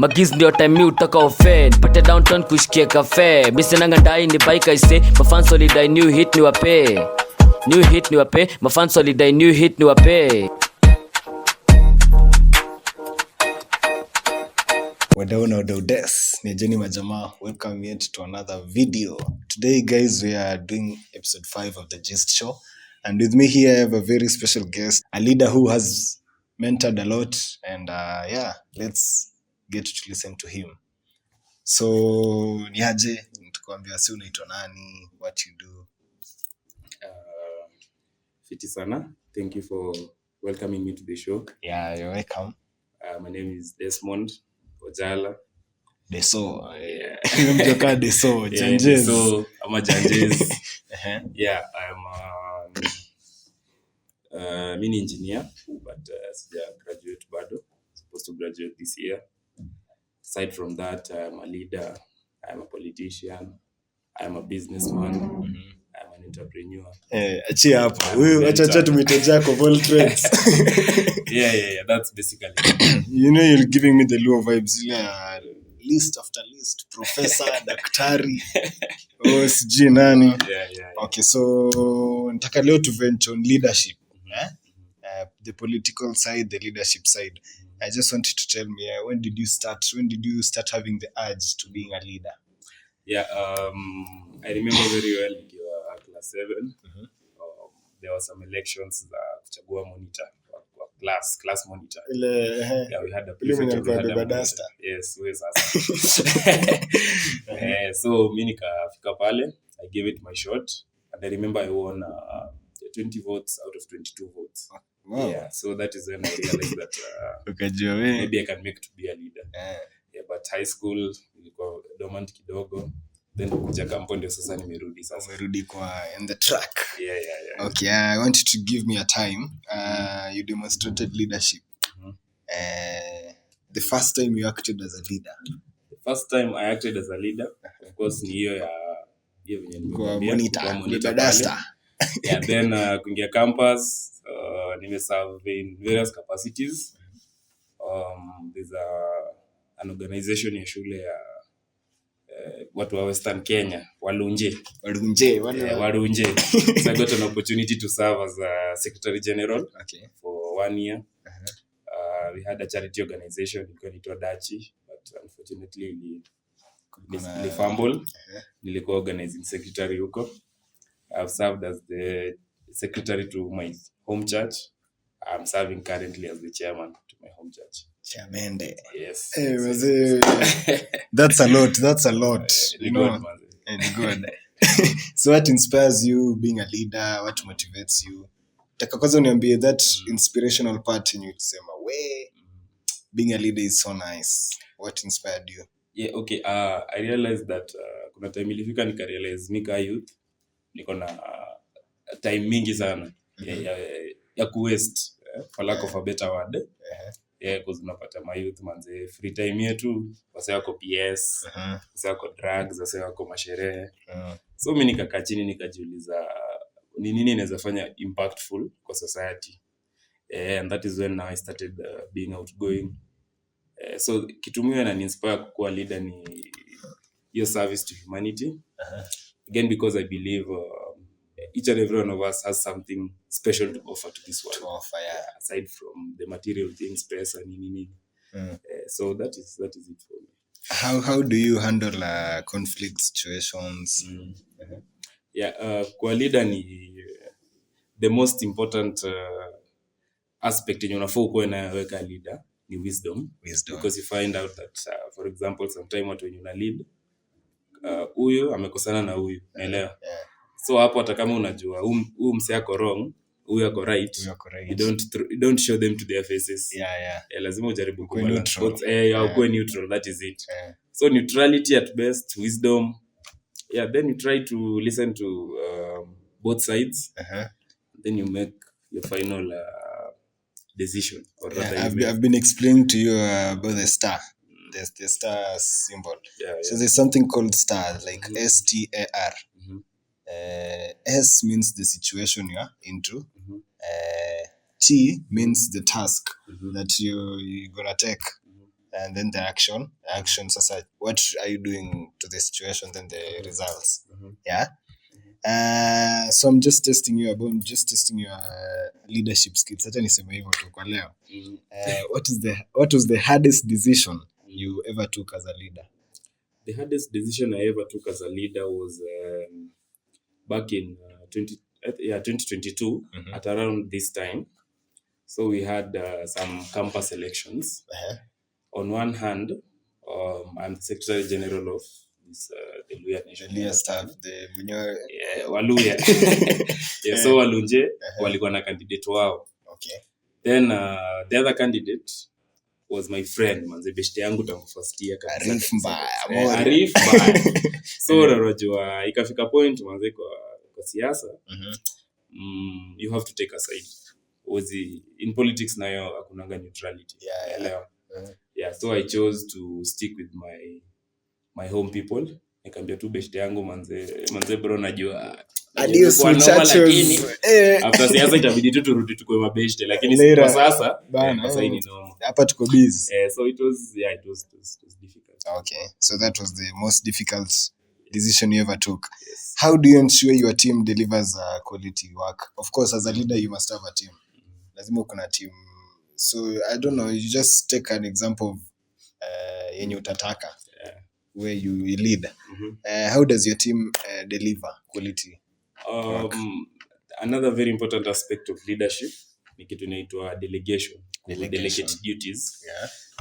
Magiz ndio time mi utaka offend. Pate downtown kushikia cafe. Misenanga ndai ni bike I say. Mafan solidai new hit ni wape. New hit ni wape. Mafan solidai new hit ni wape. Wadau des. Ni Jenny Majama. Welcome yet to another video. Today guys we are doing episode 5 of the Gist Show. And with me here I have a very special guest. A leader who has mentored a lot. And let's get to listen to him. So, niaje, nitukuambia si unaitwa nani, what you do. Fiti sana. Thank you for welcoming me to the show. Yeah, you're welcome. My name is Desmond, Ojala. Deso. Yeah. Mjoka Deso, Janjez. So, I'm a Janjez. Yeah, I'm an engineer, but sija graduate bado. Supposed to graduate this year. Aside from that, I'm a leader, I'm a politician, I'm a businessman, I'm an entrepreneur. Achia hapa. Wewe acha tumite jack of all trades. Yeah, that's basically. You know you're giving me the low vibes list after list, professor, daktari. sijui nani. Yeah. Okay, so nataka leo to venture on leadership. The political side, the leadership side. I just want you to tell me when did you start having the urge to being a leader? Yeah, I remember very well in class 7. There were some elections kuchagua monitor class monitor. Yeah, we had a prefect, we had a monitor. Yes, we so mimi nikafika pale, I gave it my shot, and I remember I won 20 votes out of 22 votes. Wow. Yeah, so that is when I realized that maybe I can make to be a leader. Yeah, but high school nilikuwa dormant kidogo, then kuja kampo ndio sasa nimerudi sasa. Umerudi kwa in the track. Yeah. Okay, I want you to give me a time. You demonstrated leadership. The first time you acted as a leader. The first time I acted as a leader, of course, ni hiyo venye kwa monitor duster. Yeah, then kuingia campus, nimeserve in various capacities. There's an organization ya shule ya watu wa Western Kenya, Walunje. So I got an opportunity to serve as a Secretary General for 1 year. We had a charity organization inaitwa Dachi, but unfortunately we fumble. Nilikuwa organizing secretary huko. I've served as the secretary to my home church. I'm serving currently as the chairman to my home church. Chamende. Yes. That's a lot. You know. Good. So what inspires you being a leader? What motivates you? Taka kwanza uniambie that inspirational part in you to say, being a leader is so nice. What inspired you? Yeah, okay. I realized that kuna time ilifika nikarealize nika youth niko na time mingi sana ya kuwaste for lack of a better word. Yeah, because unapata my youth manze free time yetu wase wako PS, wase wako drugs, wase wako masherehe. So mimi nikakaa chini nikajiuliza ni nini inaweza fanya impactful kwa society. And that is when now I started being outgoing. So kitu mimi na inspire kuwa leader ni your service to humanity. Again, because I believe each and every one of us has something special to offer to this world. Aside from the material things, pesa, nini. So that is it for me. How do you handle conflict situations? Yeah, kwa leader ni the most important aspect yenye unafaa kuwa naweka leader ni wisdom. Because you find out that for example sometime watu wenye una lead huyu amekosana na huyu, unaelewa? So hapo hata kama unajua huyu mse yako wrong, huyu yako right, you don't show them to their faces. Lazima ujaribu kuwa neutral, that is it. So neutrality at best, wisdom. Then you try to listen to both sides. Then you make your final decision. I've been explaining to you about the star. The star symbol. So there's something called star, like STAR. S means the situation you're into. T means the task that you're gonna take. and then the action sasa, what are you doing to the situation, then the results. Yeah. So I'm just testing you your leadership skills. Acha niseme hivyo tu kwa leo. What was the hardest decision you ever took as a leader? The hardest decision I ever took as a leader was back in 2022 at around this time. So we had some campus elections. On one hand, I'm the Secretary General of this, the Luya Nation. Luya staff, the Bunyo. Waluya. So Walunje walikuwa na candidate wao. Okay. Then the other candidate was my friend, manze beshte yangu tangu first year. Arif mbaya. So unajua ikafika point manze kwa siasa. You have to take a side. In politics nayo hakunanga neutrality. Yeah, so I chose to stick with my home people. Nikamwambia tu beshte yangu manze bro, najua adios muchachos. After siasa itabidi tu turudi tukue mabeshte, lakini kwa sasa sasa ni normal. Hapa tuko busy. So it was difficult. Okay, so that was the most difficult decision you ever took. Yes. How do you ensure your team delivers quality work? Of course, as a leader, you must have a team. Lazima kuna team. So I don't know, you just take an example of yenye utataka, where you lead. How does your team deliver quality work? Another very important aspect of leadership ni kitu inaitwa delegation. Delegate duties.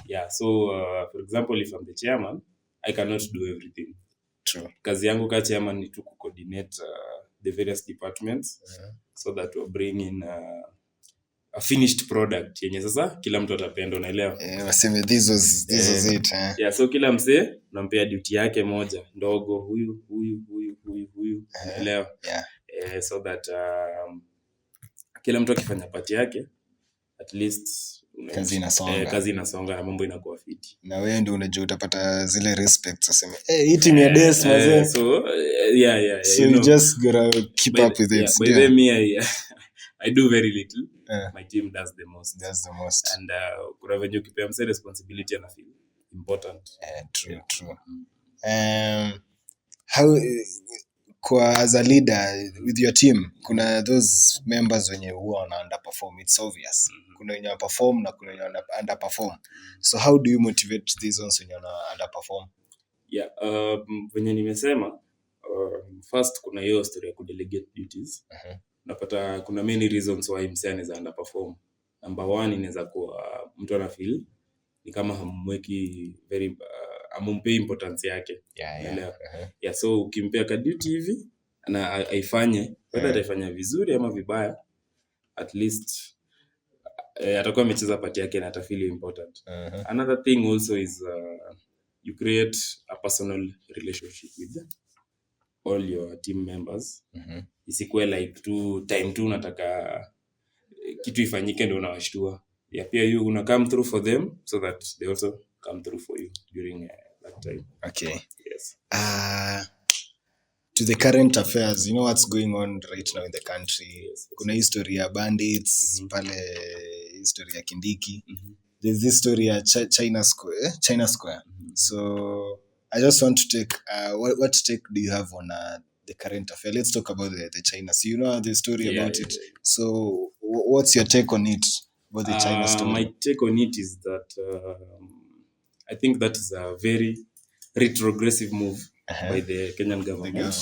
Yeah. So for example, if I'm the chairman, I cannot do everything. True. Kazi yangu kama chairman ni to coordinate the various departments so that we bring in a finished product yenye sasa kila mtu atapenda, unaelewa? Waseme this was it. Yeah, so kila msee nampea duty yake moja ndogo, huyu, unaelewa? So that kila mtu akifanya part yake, at least kazi inasonga na mambo inakuwa fiti. Na wewe ndio unajua utapata zile respect, useme hii team ya Desmond mazee. So so you just gotta keep up with it. By the me I do very little. My team does the most. And kuna venye ukipea mse responsibility ana feel important. True. How as a leader with your team, kuna those members wenye huwa wana underperform, it's obvious. Kuna wenye perform na kuna wenye underperform. So how do you motivate these ones wenye wana underperform? Yeah, venye nimesema, first kuna hiyo story ya kudelegate duties. Napata kuna many reasons why mse anaweza underperform. Number one, inaweza kuwa mtu ana feel ni kama hamweki very amumpei importance yake. Yeah, so ukimpea ka duty hivi na aifanye, whether ataifanya vizuri ama vibaya, at least atakuwa amecheza part yake na atafeel important. Another thing also is you create a personal relationship with all your team members. Isikuwe like time tu unataka kitu ifanyike ndio unawashtua. Yeah, pia you una come through for them so that they also come through for you during that time. Okay. Yes. To the current affairs, you know what's going on right now in the country. Yes. Kuna history ya bandits, pale history ya Kindiki. There's this story ya China Square. So I just want to take what take do you have on the current affair? Let's talk about the China. So you know the story about it. So what's your take on it, about the China story? My take on it is that I think that is a very retrogressive move by the Kenyan government.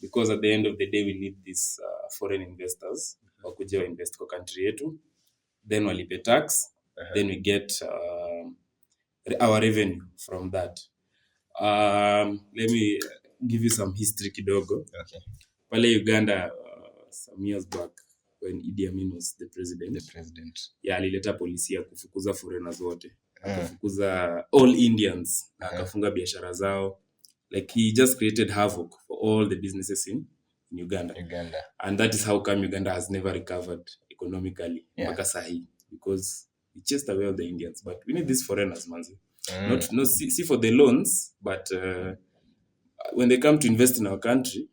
Because at the end of the day, we need these foreign investors wakuje wa invest kwa country yetu, then walipe tax, then we get our revenue from that. Let me give you some history kidogo. Okay. Pale Uganda, some years back, when Idi Amin was the president. Yeah, alileta polisi ya kufukuza foreigners wote. Akafukuza all Indians. Akafunga biashara zao. Like he just created havoc for all the businesses in Uganda. And that is how come Uganda has never recovered economically. Mpaka sahi. Because he chased away all the Indians. But we need these foreigners, manzi. Not see for the loans, but when they come to invest in our country,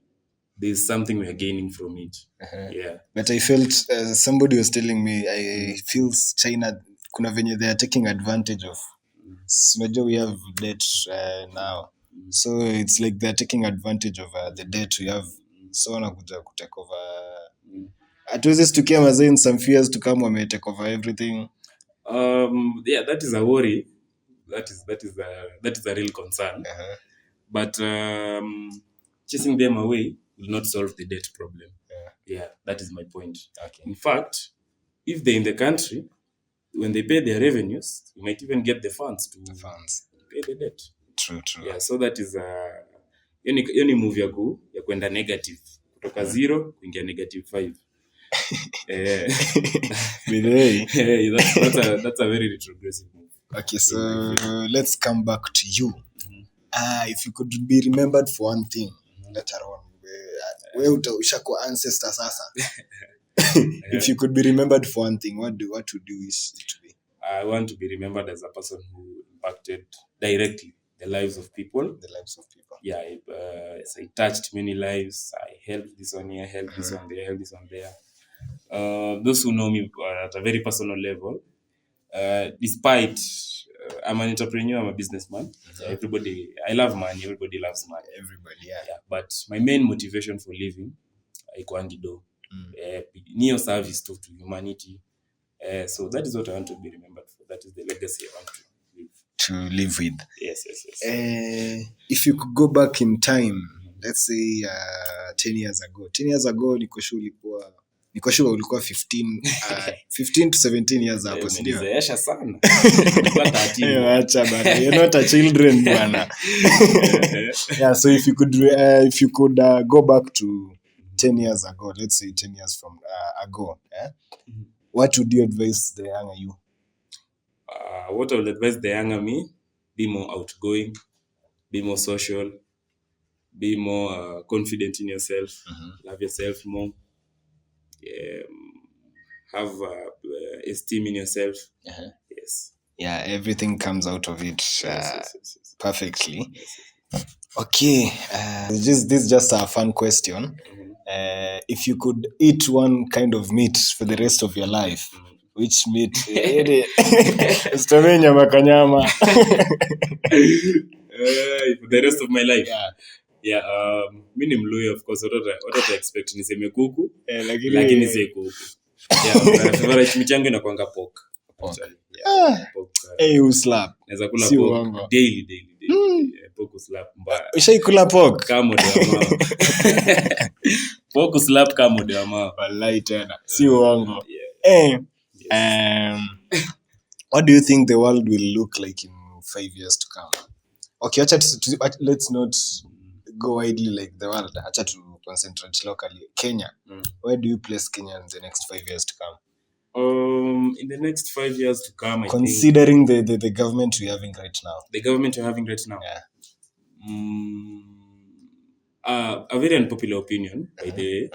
there's something we are gaining from it. Yeah. But I felt somebody was telling me, I feel China kuna venye they are taking advantage of Unajua we have debt now. So it's like they're taking advantage of the debt we have. So wanakuja kutake over. Hatuwezi stukia mazee in some fears to come wame take over everything. Yeah, that is a worry. That is a real concern. But chasing them away will not solve the debt problem. Yeah, that is my point. Okay. In fact, if they're in the country, when they pay their revenues, you might even get the funds to pay the debt. True. Yeah, so that is hiyo ni move ya kwenda negative. Kutoka 0 kuingia -5. That's a very retrogressive move. Okay, so let's come back to you. If you could be remembered for one thing later on, wewe ushakuwa ancestor sasa. If you could be remembered for one thing, what would you wish it to be? I want to be remembered as a person who impacted directly the lives of people. Yeah, I touched many lives. I helped this one here, helped this one there, helped this one there. Those who know me at a very personal level, despite I'm an entrepreneur, I'm a businessman. Everybody, I love money. Everybody loves money. Yeah. But my main motivation for living, haikuangi do. Neo service to humanity. So that is what I want to be remembered for. That is the legacy I want to live with. Yes. If you could go back in time, let's say 10 years ago. 10 years ago niko shule ulikuwa 15 to 17 years hapo, si ndio? Nimezeesha sana. Acha bana. You're not a children bana. Yeah, so if you could go back to 10 years ago, let's say 10 years from ago, what would you advise the younger you? What I would advise the younger me, be more outgoing, be more social, be more confident in yourself, love yourself more, have esteem in yourself. Yes. Yeah, everything comes out of it Yes. perfectly. Okay, this is just a fun question. If you could eat one kind of meat for the rest of your life, which meat? Stomenya makanyama. For the rest of my life. Yeah. Mimi ni Mluya, of course. What I expect niseme kuku, lakini si kuku. Yeah, favorite meat yangu inakuanga pork. Pork. Uslap. Naweza kula pork daily. Pork uslap mbaya. Ushaikula pork? Kama ndio mama. Pork uslap kama ndio mama. Wallahi tena. Si uongo. What do you think the world will look like in 5 years to come? Okay, let's not go widely like the world. Acha to concentrate locally. Kenya. Where do you place Kenya in the next 5 years to come? In the next 5 years to come, considering the government we're having right now. The government we're having right now? Yeah. A very unpopular opinion, by the way.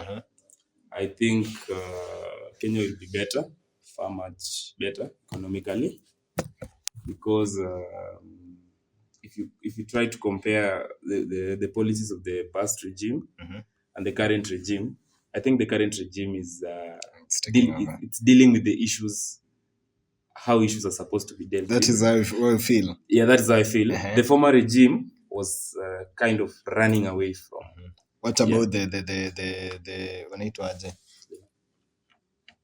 I think Kenya will be better, far much better economically, because if you try to compare the policies of the past regime and the current regime, I think the current regime is it's dealing with the issues, how issues are supposed to be dealt with. That is how I feel. Yeah, that is how I feel. The former regime was kind of running away from. What about the wanaitwaje?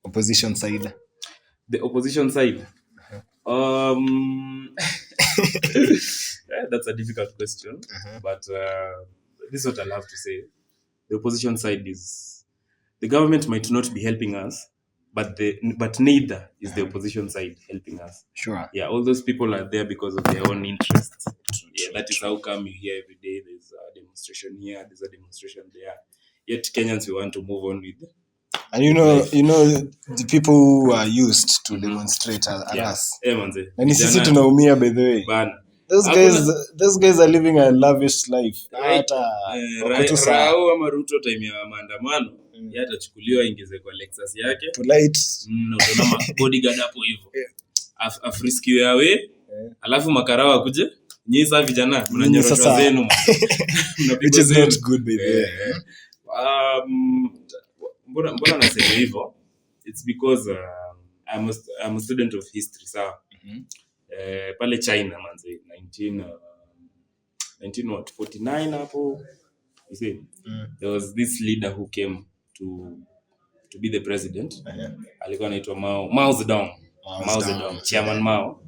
Opposition side? The opposition side? That's a difficult question. But this is what I love to say. The opposition side is, the government might not be helping us, but neither is the opposition side helping us. Sure. Yeah, all those people are there because of their own interests. That is how come you hear every day there's a demonstration here, there's a demonstration there. Yet Kenyans, we want to move on with. And you know the people who are used to demonstrate are us. And sisi tunaumia, by the way. Those guys are living a lavish life. Rao ama Ruto time ya maandamano, yeye atachukuliwa ingeze kwa Lexus yake. Polite. Unaona bodyguard hapo hivyo. Afriskiwe yawe. Alafu makarao akuje. Nyinyi sasa vijana mnanyoroshwa zenu. Which is not good, by the way. Mbona nasema hivyo? It's because I'm a student of history, sawa. pale China manze 1949 hapo. You see, there was this leader who came to be the president. Alikuwa anaitwa Mao Zedong. Chairman Mao.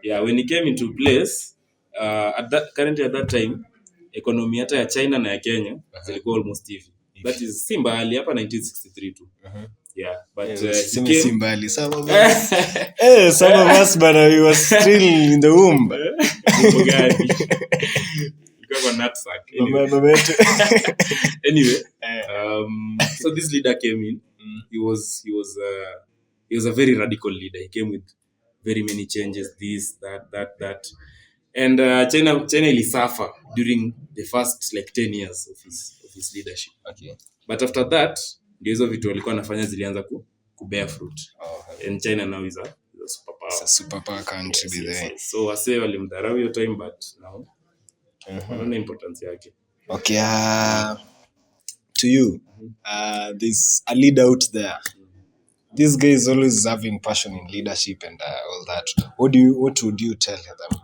Yeah, when he came into place, currently at that time, economy hata ya China na ya Kenya zilikuwa almost even. That is Simbali hapa 1963 tu. Yeah, but Simbali some of us but we was still in the womb. Anyway, so this leader came in. He was a very radical leader. He came with very many changes, this, that. And China really suffered during the first like 10 years of his leadership. Okay. But after that, hizo vitu walikuwa wanafanya zilianza ku bear fruit. And China now is a superpower. It's a superpower country there. So wase walimdharau hiyo time, but now wanaona importance yake. Okay, to you, there's a leader out there. This guy is always having passion in leadership and all that. What would you tell them?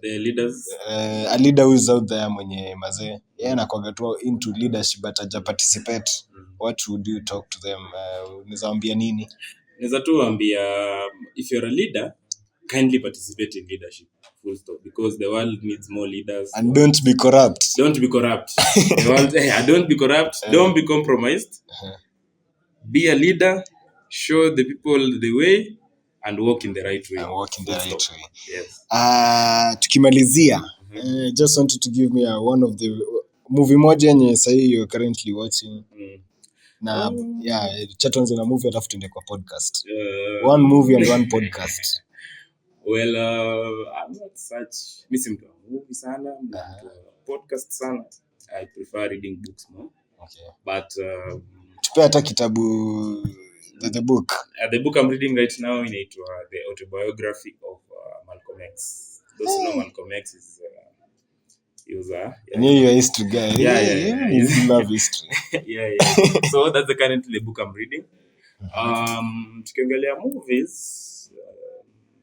The leaders? A leader who is out there mwenye mazee, yeye anakuwa tu into leadership but haja participate. What would you talk to them? Nizaambia nini? Niza tu ambia, if you're a leader, kindly participate in leadership. Full stop. Because the world needs more leaders. And don't be corrupt. Don't be corrupt. The world, don't be corrupt. Don't be compromised. Be a leader. Show the people the way and walk in the right way. Yes. Tukimalizia, just wanted to give me one of the movie moja yenye sahi you're currently watching. Na chatonze na movie alafu tuende kwa podcast. One movie and one podcast. Well, I'm not such missing movie sana, podcast sana. I prefer reading books more. Okay. But tupe hata kitabu the book. The book I'm reading right now inaitwa The Autobiography of Malcolm X. Those who know Malcolm X is he was a history guy. He love history. So that's the currently book I'm reading. Tukiangalia movies,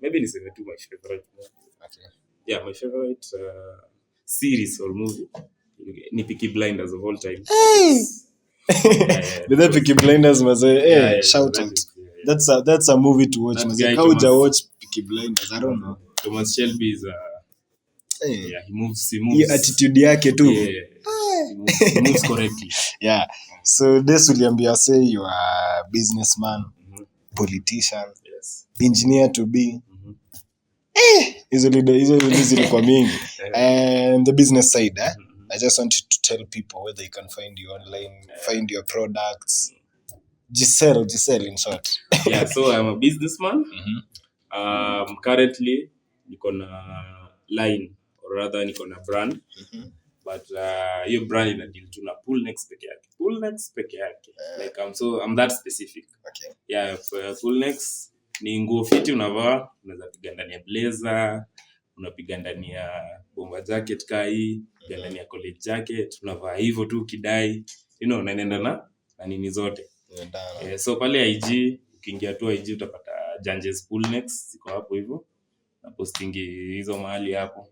maybe niseme tu my favorite movie. Okay. Yeah, my favorite series or movie ni Peaky Blinders of all time. The Peaky Blinders mazee, shout out. That's a movie to watch. How would you watch Peaky Blinders? I don't know. Thomas Shelby is he moves. Your attitude yake tu. He moves correctly. Yeah. So this uliambia say you are a businessman, politician, engineer to be. Hizo zilikuwa mingi. And the business side, I just want you to tell people where they can find you online, find your products. Giselle in short. Yeah, so I'm a businessman. Currently niko na line or rather niko na brand. But your brand ina deal to na pull next peke yake. Like I'm that specific. Okay. Yeah, full next ni nguo fiti unavaa, unaweza piga ndani ya blazer, unapiga ndani ya bomber jacket kai, piga ndani ya college jacket, unavaa hivyo tu kidai, unaenda na nini zote. So pale IG, ukiingia tu IG utapata Janjes Full Necks ziko hapo hivyo. Na posting hizo mahali hapo.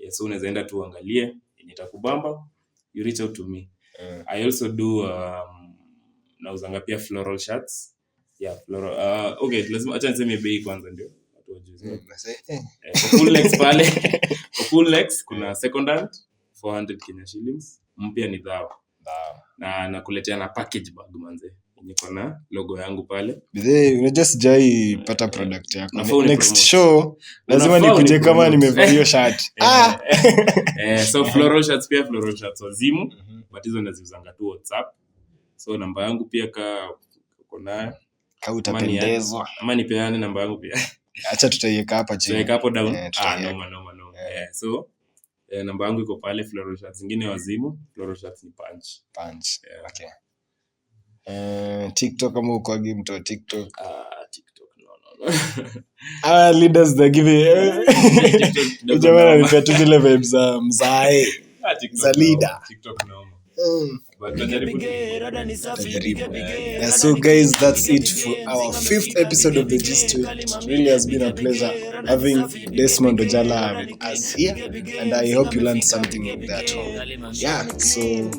So unaweza enda tu angalie, yenye itakubamba, you reach out to me. I also do nauzanga pia floral shirts. Yeah, floral. Okay, lazima acha niseme bei kwanza ndio watu wajue. Full necks pale. Full necks kuna second hand 400 Kenya shillings. Mpya ni dhao. Na nakuletea na package bag manze. Niko na logo yangu pale. Unajua sijai pata product yako. Next show lazima nikuje kama nimevaa hiyo shirt. So floral shirts wazimu, but hizo naziuzanga tu WhatsApp. So namba yangu pia uko nayo. Kama utapendezwa. Ama nipeane namba yangu pia. Acha tutaiweka hapa chini. Tutaiweka hapo down. No. So namba yangu iko pale, floral shirts zingine wazimu, floral shirts ni punch. Okay. TikTok kama uko agi mtu wa TikTok. TikTok no. Leaders they give jamaa anipea tu zile vibes za mzae. Za leader. TikTok no. But tajaribu tu. Tajaribu. Yeah, so guys, that's it for our 5th episode of the Gist. It really has been a pleasure having Desmond Ojala with us here, and I hope you learned something there at home. Yeah, so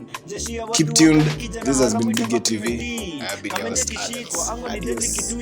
keep tuned. This has been Big TV. I've been your host, Alex. Adios.